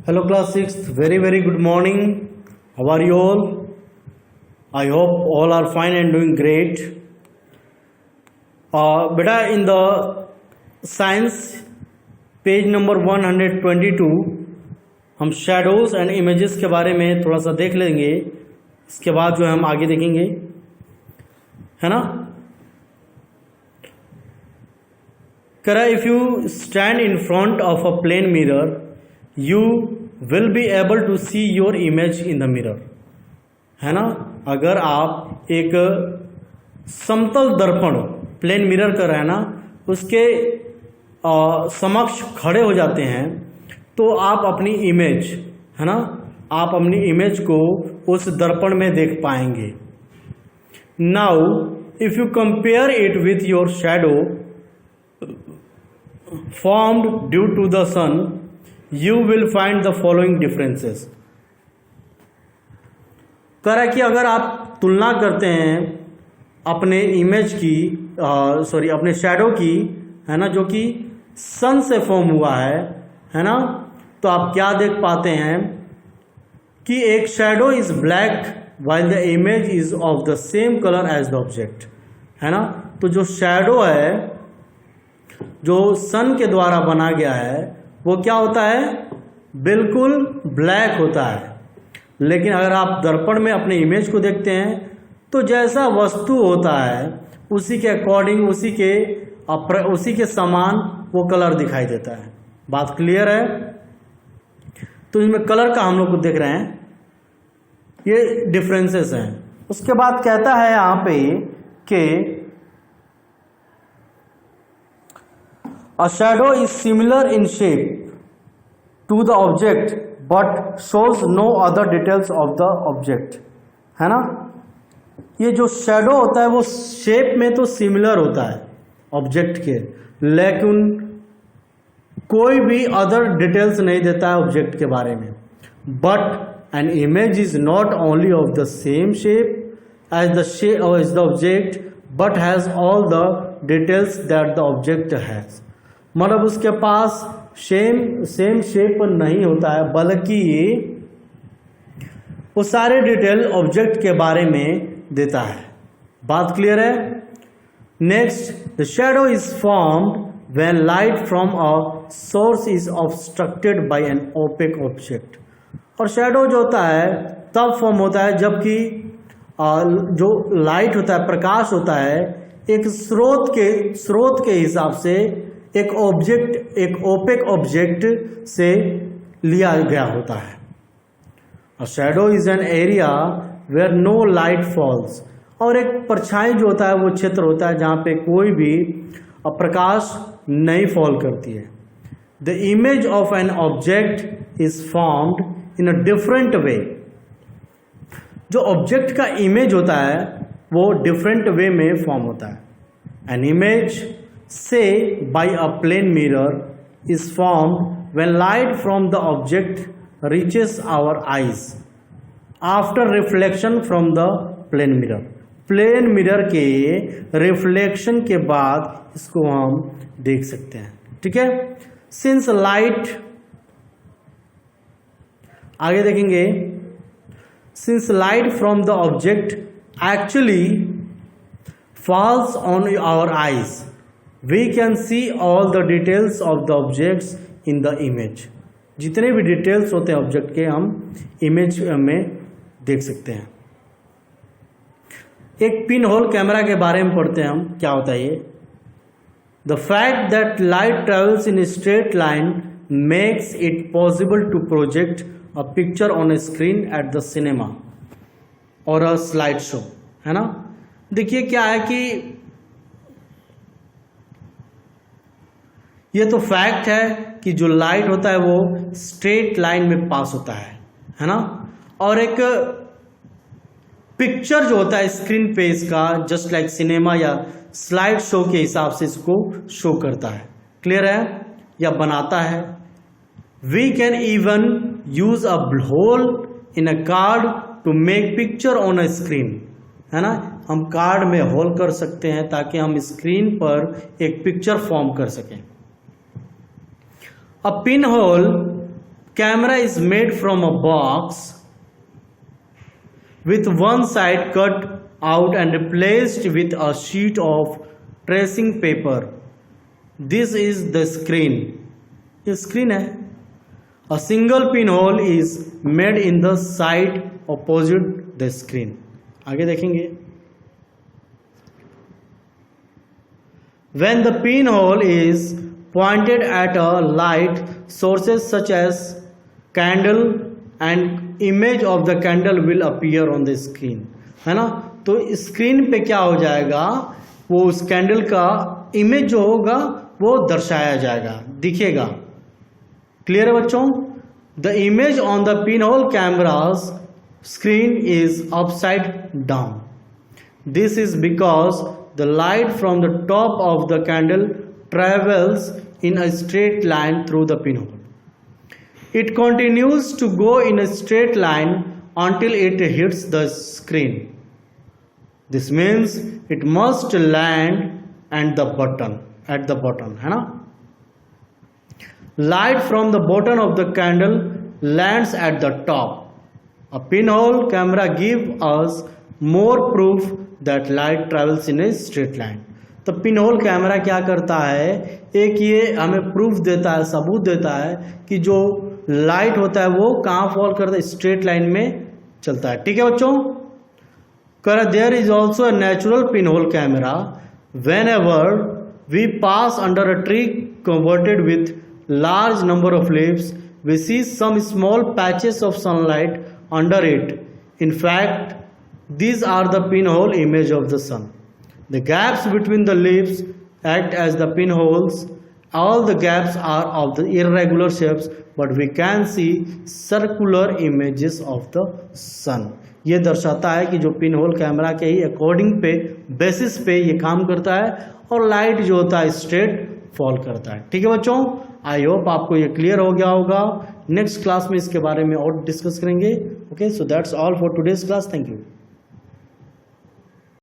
Hello class 6th, very good morning. How are you all? I hope all are fine and doing great. Beta, in the science page number 122 हम shadows and images के बारे में थोड़ा सा देख लेंगे. इसके बाद जो है हम आगे देखेंगे, है ना. करा if you stand in front of a plane mirror you will be able to see your image in the mirror, है ना. अगर आप एक समतल दर्पण प्लेन मिरर कर रहे हैं ना, उसके समक्ष खड़े हो जाते हैं तो आप अपनी इमेज, है ना, आप अपनी इमेज को उस दर्पण में देख पाएंगे. Now if you compare it with your shadow formed due to the sun you will find the following differences. करा कि अगर आप तुलना करते हैं अपने इमेज की अपने शैडो की, है ना, जो कि सन से फॉर्म हुआ है ना, तो आप क्या देख पाते हैं कि एक shadow is black while the image is of the same color as the object, है ना. तो जो शैडो है जो सन के द्वारा बना गया है वो क्या होता है, बिल्कुल ब्लैक होता है. लेकिन अगर आप दर्पण में अपने इमेज को देखते हैं तो जैसा वस्तु होता है उसी के अकॉर्डिंग, उसी के समान वो कलर दिखाई देता है. बात क्लियर है. तो इसमें कलर का हम लोग को देख रहे हैं, ये डिफरेंसेस हैं. उसके बाद कहता है यहाँ पे कि A shadow is similar in shape to the object but shows no other details of the object, है ना. ये जो शैडो होता है वो शेप में तो सिमिलर होता है ऑब्जेक्ट के, लेकिन कोई भी अदर डिटेल्स नहीं देता है ऑब्जेक्ट के बारे में. But an image is not only of the same shape as the object but has all the details that the object has. मतलब उसके पास सेम शेप नहीं होता है, बल्कि वो सारे डिटेल ऑब्जेक्ट के बारे में देता है. बात क्लियर है. Next, the shadow is formed when light from a source is obstructed by an opaque object. और शैडो जो होता है तब फॉर्म होता है जबकि जो लाइट होता है, प्रकाश होता है, एक स्रोत के हिसाब से एक ओपेक ऑब्जेक्ट से लिया गया होता है. A shadow is an area where no light falls. और एक परछाई जो होता है वो क्षेत्र होता है जहाँ पे कोई भी प्रकाश नहीं फॉल करती है. The image of an object is formed in a different way. जो ऑब्जेक्ट का इमेज होता है वो डिफरेंट वे में फॉर्म होता है. An image say by a plane mirror is formed when light from the object reaches our eyes after reflection from the plane mirror. Plane mirror के reflection के बाद इसको हम देख सकते हैं. ठीक है. सिंस लाइट, आगे देखेंगे, since light from the object actually falls on our eyes we can see all the details of the objects in the image. जितने भी डिटेल्स होते हैं ऑब्जेक्ट के हम इमेज में देख सकते हैं. एक पिन होल कैमरा के बारे में पढ़ते हैं हम, क्या होता है ये. The fact that light travels in straight line makes it possible to project a picture on a screen at the cinema or a slide show, है ना. देखिए क्या है कि ये तो फैक्ट है कि जो लाइट होता है वो स्ट्रेट लाइन में पास होता है ना. और एक पिक्चर जो होता है स्क्रीन पे इसका जस्ट लाइक सिनेमा या स्लाइड शो के हिसाब से इसको शो करता है. क्लियर है, या बनाता है. We can even use a hole in a card to make picture on a screen, है ना. हम कार्ड में होल कर सकते हैं ताकि हम स्क्रीन पर एक पिक्चर फॉर्म कर सकें. A pinhole Camera is made from a box with one side cut out and replaced with a sheet of tracing paper. This is the screen. ये screen है. A single pinhole is made in the side opposite the screen. आगे देखेंगे. When the pinhole is pointed at a light sources such as candle and image of the candle will appear on the screen, है ना. तो screen पे क्या हो जाएगा, वो उस कैंडल का इमेज जो होगा वो दर्शाया जाएगा, दिखेगा. क्लियर है बच्चों. The image on the pinhole cameras screen is upside down. This is because the light from the top of the candle travels in a straight line through the pinhole. It continues to go in a straight line until it hits the screen. This means it must land at the bottom, है ना. Light from the bottom of the candle lands at the top. A pinhole camera gives us more proof that light travels in a straight line. तो pinhole camera क्या करता है, एक ये हमें proof देता है, सबूत देता है कि जो लाइट होता है वो कहाँ फॉल करता है, स्ट्रेट लाइन में चलता है. ठीक है बच्चों. There is also a natural pinhole camera. Whenever we pass under a tree covered with large number of leaves, we see some small patches of sunlight under it. In fact, these are the pinhole image of the sun. The gaps between the leaves act as the pinholes. All the gaps are of the irregular shapes, but we can see circular images of the sun. ये दर्शाता है कि जो pinhole camera के ही according पे basis पे ये काम करता है और लाइट जो होता है स्ट्रेट फॉल करता है. ठीक है बच्चों. आई होप आपको ये क्लियर हो गया होगा. नेक्स्ट क्लास में इसके बारे में और डिस्कस करेंगे. Okay, so that's all for today's class. Thank you.